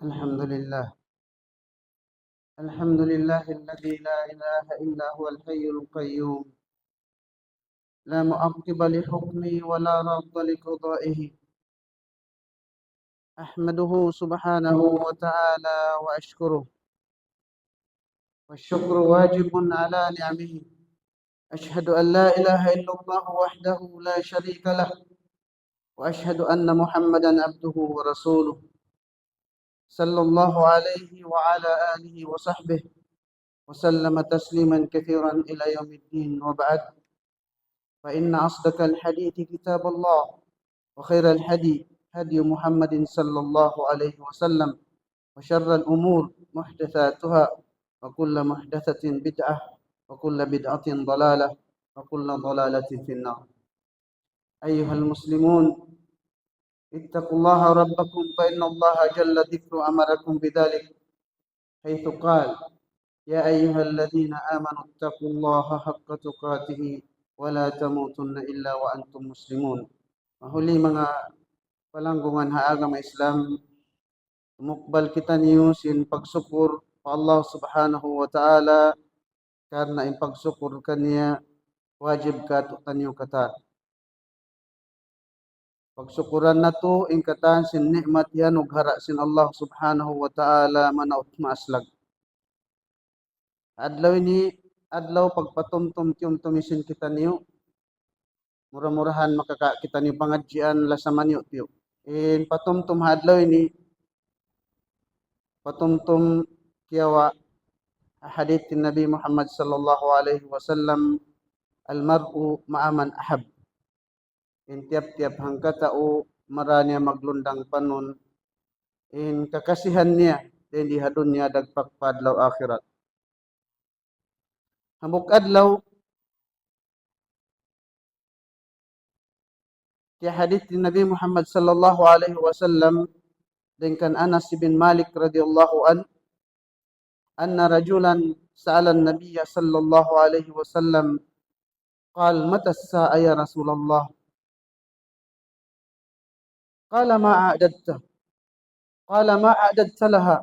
الحمد لله. الحمد لله الذي لا إله إلا هو الحي القيوم، لا معقب لحكمه ولا رد لقضائه. أحمده سبحانه وتعالى وأشكره، والشكر واجب على نعمه. أشهد أن لا إله إلا الله وحده لا شريك له، وأشهد أن محمدا عبده ورسوله، صلى الله عليه وعلى آله وصحبه وسلم تسليما كثيرا إلى يوم الدين. وبعد، فإن أصدق الحديث كتاب الله، وخير الهدي هدي محمد صلى الله عليه وسلم، وشر الأمور محدثاتها، وكل محدثة بدعة، وكل بدعة ضلالة، وكل ضلالة في النار. أيها المسلمون، اتقوا الله ربكم، فإن الله جل ذكره أمركم بذلك، حيث قال: يا أيها الذين آمنوا اتقوا الله حق تقاته ولا تموتن إلا وأنتم مسلمون. Mahuli mga palanggungan ha agama Islam, mukbal kita niyo sin pagsukur pa Allah subhanahu wa ta'ala, karena in pagsukur kaniya wajib ka to tanyo kata. Pagsukuran na to in katan sin nikmat yan ug hara sin Allah subhanahu wa ta'ala manaut maaslag. Adlaw ini adlaw pagpatumtum tiyom tumisin kita niyo, murah-murahan makaka kita ni pangadjian lasaman yo tiyo. In patumtum hadlaw ini patumtum kiyawa hadits Nabi Muhammad sallallahu alaihi wasallam, almar'u ma'aman ahab. In tiap-tiap hangka tao maranya maglundang panon in kakasihan niya din di hadun niya dagpak padlaw akhirat. Hambuk adlaw kaya hadits Nabi Muhammad sallallahu alaihi wasallam dengan Anas bin Malik radhiyallahu anna rajulan sa'ala an-nabiy sallallahu alaihi wasallam qal mata as-sa'a ya Rasulullah, qala ma a'dadta, qala ma a'dadta laha,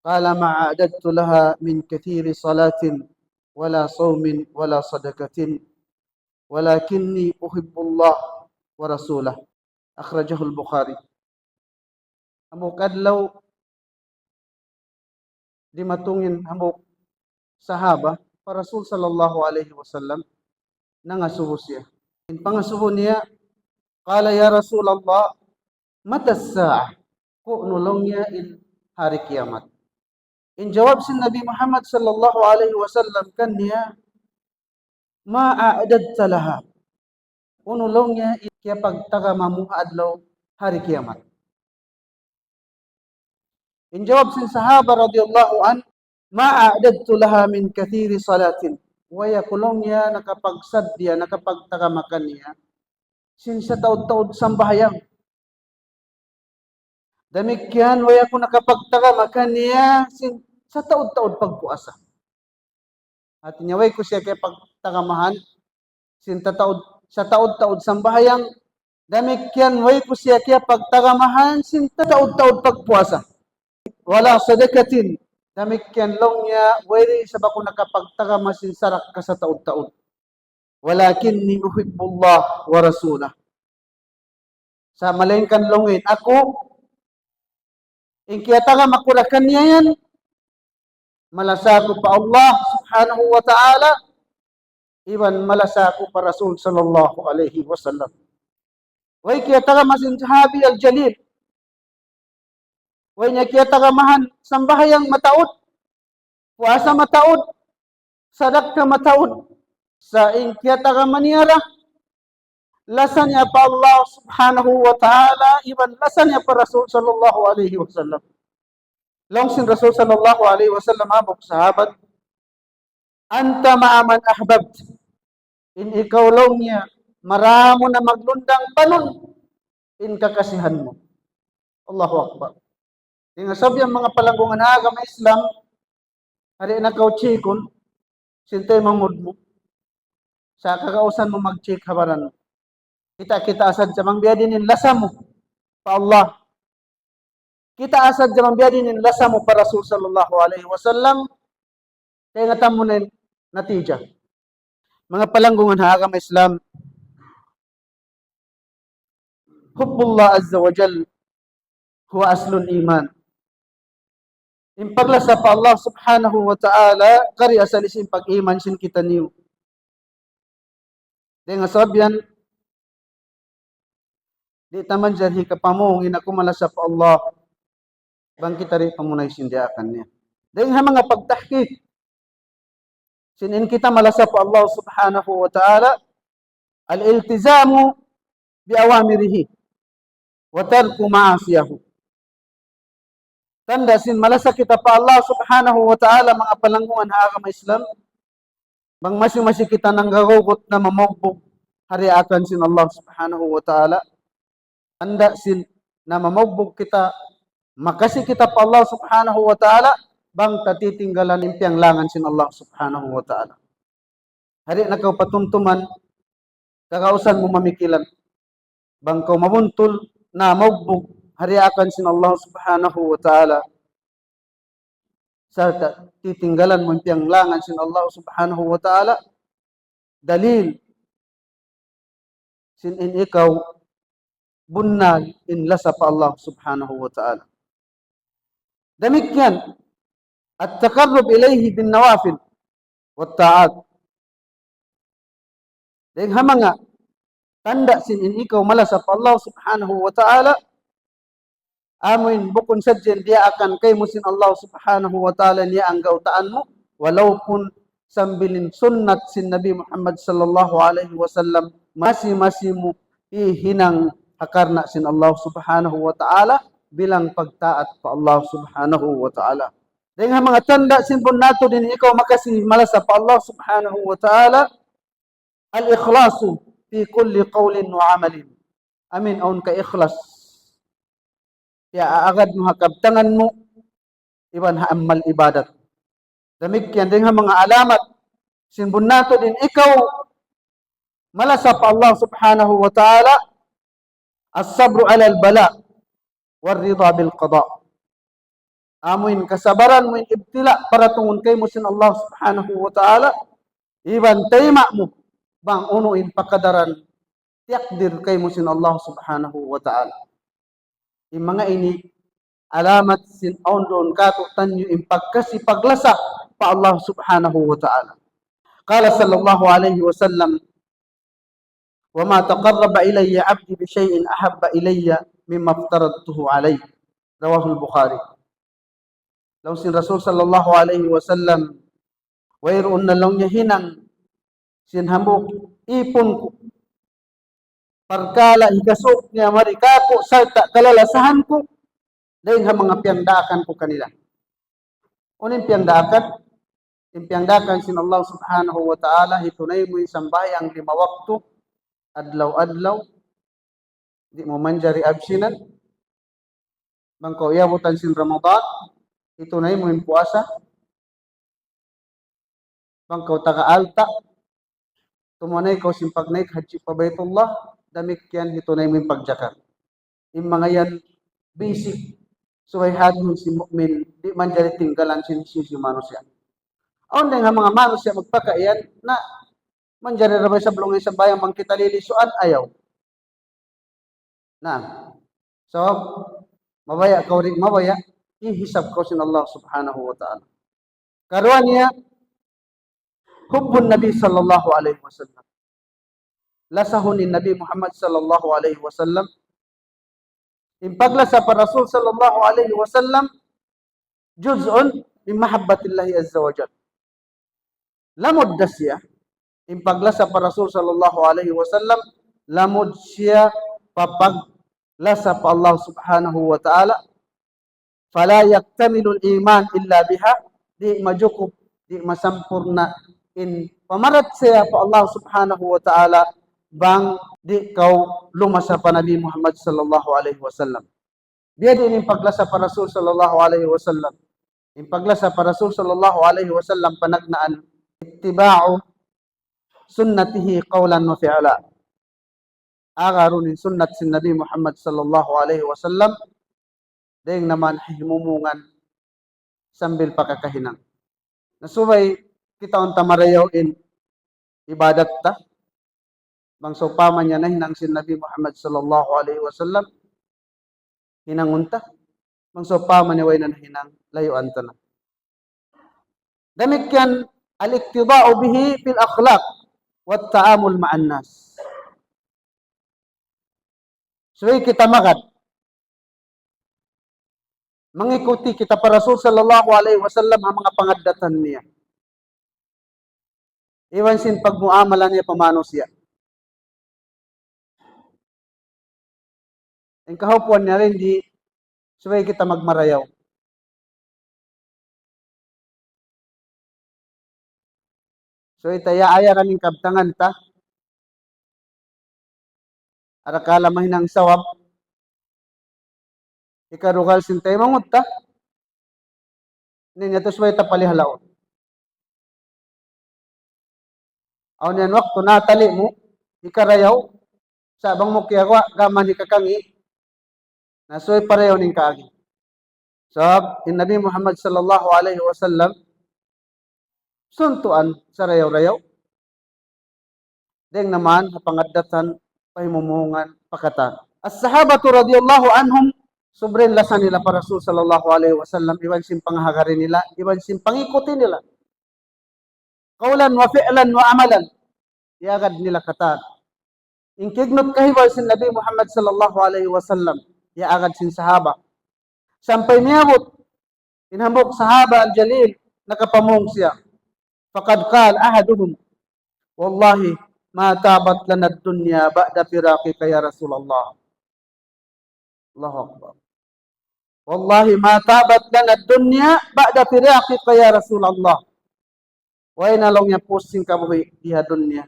qala ma a'dadtu laha min kathiri salatin wala sawmin wala sadaqatin walakinni uhibbullah wa rasulah. Akhrajahu al-Bukhari. Hambuk adlaw di matungin hambuk sahaba pa Rasul sallallahu alaihi wasallam nangasuho siya. In pangasuho niya, qala ya Rasulullah, mata as-sa'a? Ku nulong niya in hari kiamat. In jawab sin Nabi Muhammad sallallahu alaihi wasallam kan niya, ma a'dadta laha? Unulong niya in kaya pagtaga mamuha adlaw hari kiamat. In jawab sin sahaba radhiyallahu an, ma a'dadtu laha min kathiri salatin. Waya kulong niya nakapagsad niya, nakapagtagamakan niya sin sa taud-taud sambahyang. Damikyan waya ko nakapagtagamakan niya sin sa taud-taud pagpuasa. At inyaway ko siya kay pagtagamahan sin sa taud-taud sambahyang. Damikyan way ko siya kay pagtagamahan sin sa taud-taud pagpuasa. Wala sadakatin, damikyan long niya way sa bako nakapagtagama sin sarak ka sa taud-taud. Walakinni uhibbullah wa rasulah. Sa malingkan longin ako in kiyataga makurakan niya yan, malasako pa Allah subhanahu wa ta'ala, iwan malasako pa Rasul sallallahu alaihi wasallam. Way kiyataga masin sahabi al-jalil, way niya kiyataga mahan sambahayang mataud, puasa mataud, sadaka mataud, sa in kiyataga maniyara, lasan niya pa Allah subhanahu wa ta'ala, iwan lasan niya pa Rasul sallallahu alaihi wasallam. Long sin Rasul sallallahu alaihi wasallam habok sahabat, anta ma'aman ahbabt. In ikaw long niya, maramo na maglundang panon, in kakasihan mo. Allahu Akbar. Yung sabi ang mga palanggungan na agama Islam, hari na kautsikon, sintay mangod mo, sa kakausan mo mag-check habaran mo. Kita asad sa mangbiya din lasa mo pa Allah. kita asad jaman biadinin lasa mo para Rasul sallallahu alaihi wasallam kaya nga tamo na natija. Mga palanggungan ha agama Islam, hubbullah azza wa jal huwa aslul iman. Impaglasa pa Allah subhanahu wa ta'ala kari asalisin pag-iman sin kita niyo. Dahil nga sabihan, di taman jarhi kapamong inakumalasa pa Allah bang kita rin pamunay sindiakan niya. Dahil nga mga pagtahkik, sinin kita malasa pa Allah subhanahu wa ta'ala al-iltizamu bi awamirihi wa tarku ma'asiyahu. Tanda sin malasa kita pa Allah subhanahu wa ta'ala mga palanggungan ha agama Islam bang masing-masing kita nang gagugot na mamogbog hari akan sin Allah subhanahu wa ta'ala. Tanda sin na mamogbog kita makasi kita pa Allah subhanahu wa ta'ala bang tatitinggalan impiang langan sin Allah subhanahu wa ta'ala. Hari na kau patuntuman kakausan mo mamikilan bang kau mabuntol na magbog hari akan sin Allah subhanahu wa ta'ala sa titinggalan mo impiang langan sin Allah subhanahu wa ta'ala dalil sin in ikaw bunnal in lasa pa Allah subhanahu wa ta'ala. Demikian at taqarrub ilayhi bin nawafil wat ta'at. Dahil hamanga tanda sin in ikaw malasa pa Allah subhanahu wa ta'ala amoin bukon sadyan dia akan kay musin Allah subhanahu wa ta'ala niya ang gautaan mo walaupun sambilin sunnat sin Nabi Muhammad sallallahu alaihi wasallam masih mo ihinang hakarna sin Allah subhanahu wa ta'ala bilang pagtaat pa Allah subhanahu wa ta'ala. Dahil mga tanda sin pun nato din ikaw makasi malasa pa Allah subhanahu wa ta'ala al-ikhlasu fi kulli qawlin wa amalin. Amin aun ka ikhlas. Ya agad mo hakabtangan mo iban haamal ibadat. Demikian din mga alamat sin pun nato din ikaw malasa pa Allah subhanahu wa ta'ala as-sabru ala al-bala war-ridha bil qada. Amuin kasabaran mo ibtila para tungon kay mo sin Allah subhanahu wa ta'ala iban tayma mo bang unuin pakadaran takdir kay mo sin Allah subhanahu wa ta'ala. Yung mga ini alamat sin ondon kato tanyo impagkasi paglasa pa Allah subhanahu wa ta'ala. Qala sallallahu alaihi wasallam wa ma taqarraba ilayya 'abdi bi shay'in ahabba ilayya mimma aftaradtuhu alayhi. Rawahul Bukhari. Law sin Rasul sallallahu alaihi wasallam wayroon na lang niya hinang sin hambok ipon ko parkala ikasok niya marikako sa kalalasahan ko dahil ha mga piyangdakan ko kanila. Unin piyangdakan? Piyangdakan sin Allah subhanahu wa ta'ala hitunay mo sambayang 5 waktu adlaw-adlaw di mo manjari absinan bangko iabutan sin Ramadan hitunay mo yung puasa bangko taga-alta tumunay ko simpagnaik haji pa Baitullah damikyan hitunay mo yung pagjakar. Yung mga yan basic suwayhad mo si mu'min di man jari tinggalan sin manusia. Aun nga mga manusia magpakaiyan na man jari rabay sa blungay sa bayang mangkita lilisuan ayaw. Na. So mabaya ka rin mabaya ihisab ko sin Allah subhanahu wa ta'ala. Karuan niya hubbun Nabi sallallahu alaihi wasallam. Lasahun ni Nabi Muhammad sallallahu alaihi wasallam. Impaglasa pa Rasul sallallahu alaihi wasallam juz'un min mahabbatillahi azza wa jalla. Lamod dasya impaglasa pa Rasul sallallahu alaihi wasallam lamod siya papaglasa pa Allah subhanahu wa ta'ala. Fala yaktamilul iman illa biha di majukup di masampurna in pamarat siya pa Allah subhanahu wa ta'ala bang di kau lumasa pa Nabi Muhammad sallallahu alaihi wasallam. Dia din yung paglasa pa Rasul sallallahu alaihi wasallam. Yung paglasa pa Rasul sallallahu alaihi wasallam panagnaan ittiba'u sunnatihi qawlan wa fi'la. Agarunin sunnat sin Nabi Muhammad sallallahu alaihi wasallam Deng naman himumungan sambil pakakahinang. Nasubay kita unta marayaw in ibadat ta. Bang sopama niya na hinang sin Nabi Muhammad sallallahu alaihi wasallam hinangunta. Bang sopama niya way na hinang layuan ta na. Demikian al-iktida'u bihi fil akhlaq wat ta'amul ma'an nas. So kita magad mengikuti kita para Rasul sallallahu alaihi wasallam ang mga pangadatan niya. Iwan sin pagmuamala niya pamano siya. Ang kahupuan niya rin di suway kita magmarayaw. So itaya-aya kaning kabtangan ta. Arakala mahinang sawab. Ikarugal sintay mangut ta. Ninya to suway ta palihalaw. Aw niyan wakto natali mo ikarayaw sabang mo kiyagwa gaman ikakangi. Nasuy pareho ning kaagi. So, in Nabi Muhammad sallallahu alaihi wasallam suntuan sa rayaw-rayaw. Deng naman pangadatan pahimumungan pakata. As-sahabatu radhiyallahu anhum sobren lasan nila para Rasul sallallahu alaihi wasallam iwan sim panghagarin nila, iwan sim pangikuti nila. Qawlan wa fi'lan wa amalan. Iagad nila kata. Ingkignot kahibay sin Nabi Muhammad sallallahu alaihi wasallam. Iagad sin sahaba. Sampai niyabot inhambok sahaba al-jalil nakapamong siya. Faqad qala ahaduhum wallahi ma tabat lana ad-dunya ba'da firaqika ya Rasulullah. Allahu akbar. Wallahi ma tabat lana ad-dunya ba'da firaqika ya Rasulullah. Wa ina long niya posting kabuhi diha dunya.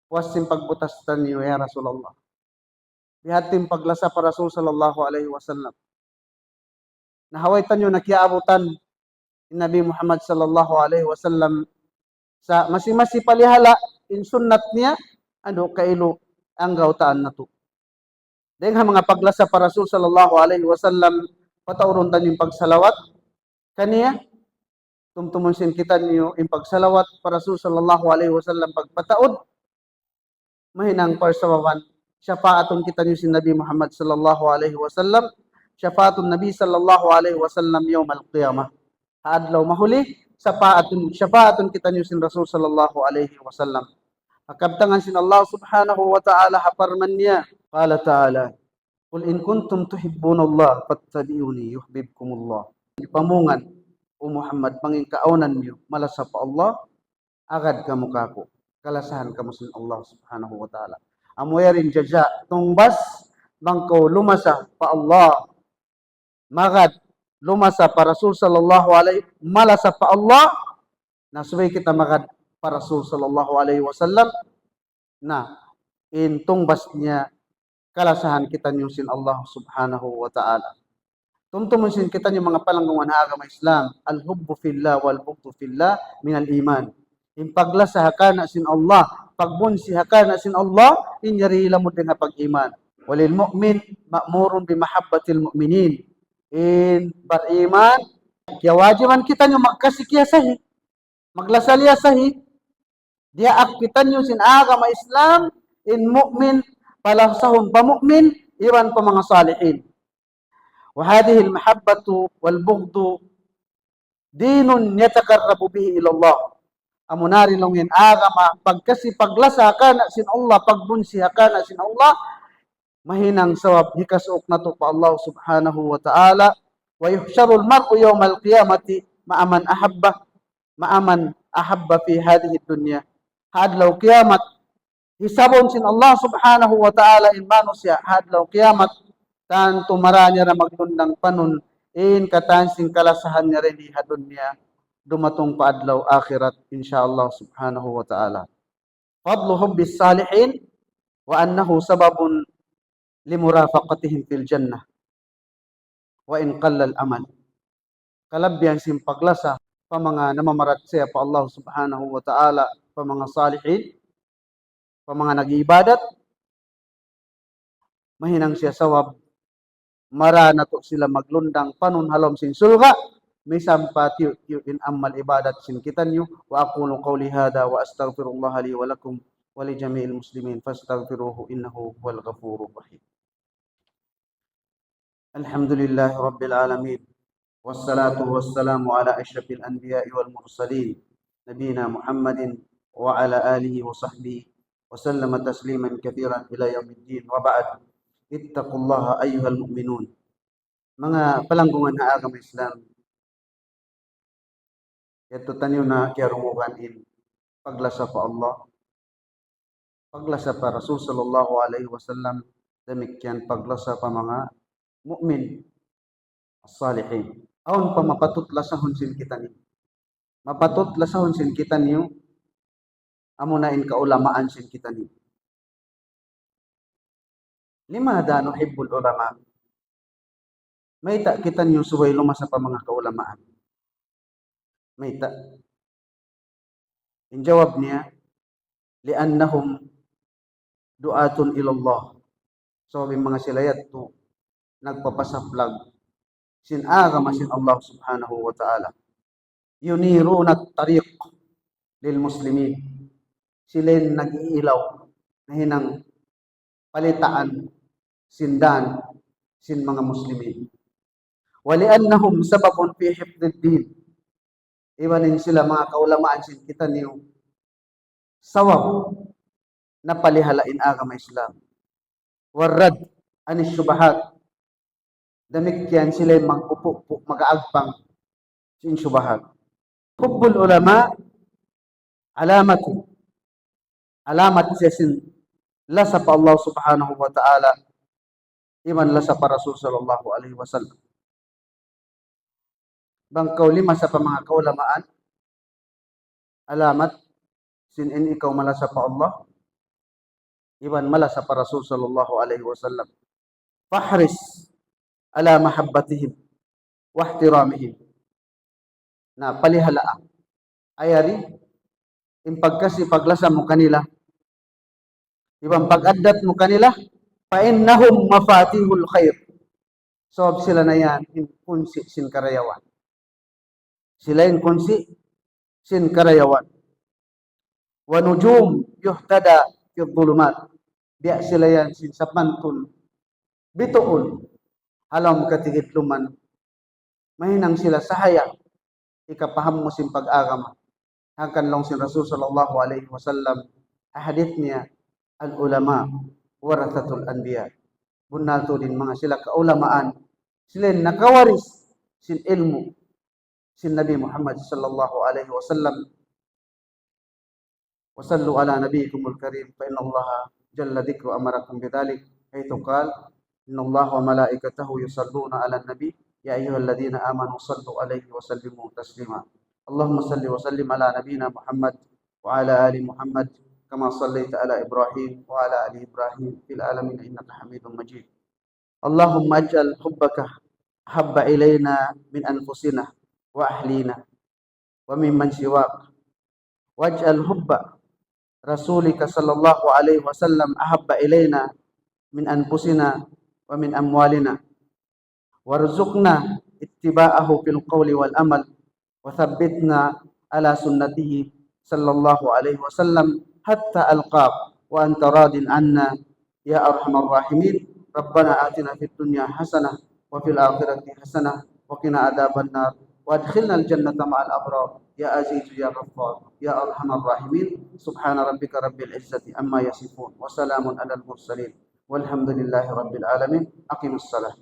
Wasim pagbutas tanyo ya Rasulullah. Dihatim paglasa para Rasul sallallahu alaihi wasallam. Nahaway tanyo nakiaabutan ni Nabi Muhammad sallallahu alaihi wasallam sa masi-masi palihala in sunnat niya ano kailo ang gautaan nato. Dahil mga paglasa para Rasul sallallahu alaihi wasallam patauron tan yung pagsalawat kaniya tumtumonsin kita niyo in pagsalawat para Rasul sallallahu alaihi wasallam pagpataod mahinang parsawawan syafaatun kita niyo si Nabi Muhammad sallallahu alaihi wasallam syafaatun Nabi sallallahu alaihi wasallam yaumal qiyamah. Adlaw mahuli syafaatun kita niyo sin Rasul sallallahu alaihi wasallam. Akabtangan sin Allah subhanahu wa ta'ala haparman niya. Qala ta'ala, Qul in kuntum tuhibbunallah fattabi'uni yuhibbukumullah. Pamungan o Muhammad pangingkaunan niyo malasa pa Allah agad kamo kako. Kalasahan kamo sin Allah subhanahu wa ta'ala. Amoy rin jaja tungbas bangko lumasa pa Allah magad lumasa para Rasul sallallahu alaihi malasa pa Allah nasubay kita magad para Rasul sallallahu alaihi wasallam na intungbas niya kalasahan kita niyo sin Allah subhanahu wa ta'ala. Tumtumonsin kita niyo mga palanggungan ha agama Islam al-hubbu fillah wal bughdu fillah min al-iman. Impaglasaha kana sin Allah pagbunsiha kana sin Allah inyari lamod nga pag-iman. Walil mu'min ma'murun bi mahabbatil mu'minin. In beriman ya wajiban kita nyo magkasikyasahi maglasalyasahi dia akpitan nyo sin agama Islam in mu'min palasahum pa mu'min iwan pa mga salihin wa hadhihi al-mahabbatu wal bughdu dinun yatakarrabu bihi ila Allah amunari long yan agama pagkasi paglasa kana sin Allah pagbunsiha kana sin Allah mahinang sawab hikasuk nato pa Allah subhanahu wa ta'ala wa yuhsyarul mar'u yawmal qiyamati ma'aman ahabba fi hadhihi dunya hadlaw kiamat hisabon sin Allah subhanahu wa ta'ala in manusya hadlaw kiamat tan tumara niya na magtundang panun in katansing kalasahan niya rin di dunya dumatong paadlaw akhirat insyaallah subhanahu wa ta'ala fadlu hubbis salihin wa annahu sababun limurafaqatihim fil jannah wa in qalla al-amal. Kalabyan sim paglasa pa mga namamarat siya pa Allah subhanahu wa ta'ala pa mga salihin pa mga nag-iibadat mahinang siya sawab mara na to sila maglundang panon halom sin sulga misam pati in amal ibadat sin kitanyo wa aqulu qawli hada wa astaghfirullah li wa lakum wa li jami'il muslimin fastaghfiruhu innahu huwal ghafurur rahim. Alhamdulillahi rabbil alamin wassalatu wassalamu ala asyrafil anbiya'i wal mursalin nabiyina Muhammadin wa ala alihi wa sahbihi wa sallama tasliman katsiran ila yaumiddin wa ba'd. Ittaqullaha ayyuhal mu'minun. Mga palanggungan na agama Islam, yato tanyo na kiarungugan in paglasa pa Allah, paglasa pa Rasul sallallahu alaihi wasallam, demikian paglasa pa mga mukmin as-salihin. Aun pa mapatutlasahon sin kita ni. Mapatutlasahon sin kita niyo, amo na in kaulamaan sin kita ni. Limada nuhibbul ulama? May ta kita niyo suway lumasa pa mga kaulamaan. May ta. In jawab niya, li'annahum du'atun ilallah. So, may mga silayat to, nagpapasaplag, sin agama sin Allah subhanahu wa ta'ala. Yuniruna tariq lil muslimin. Sila nag-iilaw na hinang palitaan, sindan, sin mga muslimin. Wali'annahum sababun fi hifdid din. Iwanin sila mga kaulamaan sin kita niyo sawab na palihalain agama Islam. Warrad anis syubahat. Demikian sila mag-upo, mag-aagpang sin syubahat. Hubbul ulama alamatu. Alamat siya sin lasa pa Allah subhanahu wa ta'ala. Iman lasa pa Rasul sallallahu alaihi wasallam. Bangkaw lima sa mga kaulamaan, alamat, sin in ikaw malasa pa Allah, iban malasa pa Rasul sallallahu alaihi wasallam. Fahris ala mahabbatihim wa ihtiramihim. Na palihalaan. Ayari, impagkasi paglasa mo kanila, ibang pag-addat mo kanila, fa innahum mafatihul khair. So, sila na yan, kunsi sin karayawan. Sila yung kunsi sin karayawan. Wa nujum yuhtada fi dhulumat. Biya sila yan sin sapantun bituon alam katigit luman. Mahinang sila sahaya ikapaham mo sin pag-agama. Hakan long sin Rasul sallallahu alaihi wasallam hadith niya al ulama warathatul anbiya. Bunal to din mga sila kaulamaan. Sila nakawaris sin ilmu sin Nabi Muhammad sallallahu alaihi wasallam. Wa sallu ala nabiyyikumul karim fa inna Allah jalla dhikru amarakum bidzalik haitsu qala inna Allah wa malaikatahu yusalluna ala nabi ya ayyuhalladzina amanu sallu alaihi wa sallimu taslima. Allahumma salli wa sallim ala nabiyyina Muhammad wa ala ali Muhammad kama sallaita ala Ibrahim wa ala ali Ibrahim fil alamin innaka Hamidum Majid. Allahumma aj'al hubbaka habba ilaina min anfusina wa ahlina wa mimman siwak waj'al hubba rasulika sallallahu alaihi wasallam ahabba ilaina min anfusina wa min amwalina warzuqna ittiba'ahu fil qawli wal amal wa thabbitna ala sunnatihi sallallahu alaihi wasallam hatta alqaq wa anta radin anna ya arhamar rahimin. Rabbana atina fid dunya hasanah wa fil akhirati hasanah wa qina adzabannar وادخلنا الجنة مع الأبرار يا عزيز يا غفار يا أرحم الراحمين. سبحان ربك رب العزة عما يصفون وسلام على المرسلين والحمد لله رب العالمين. أقم الصلاة.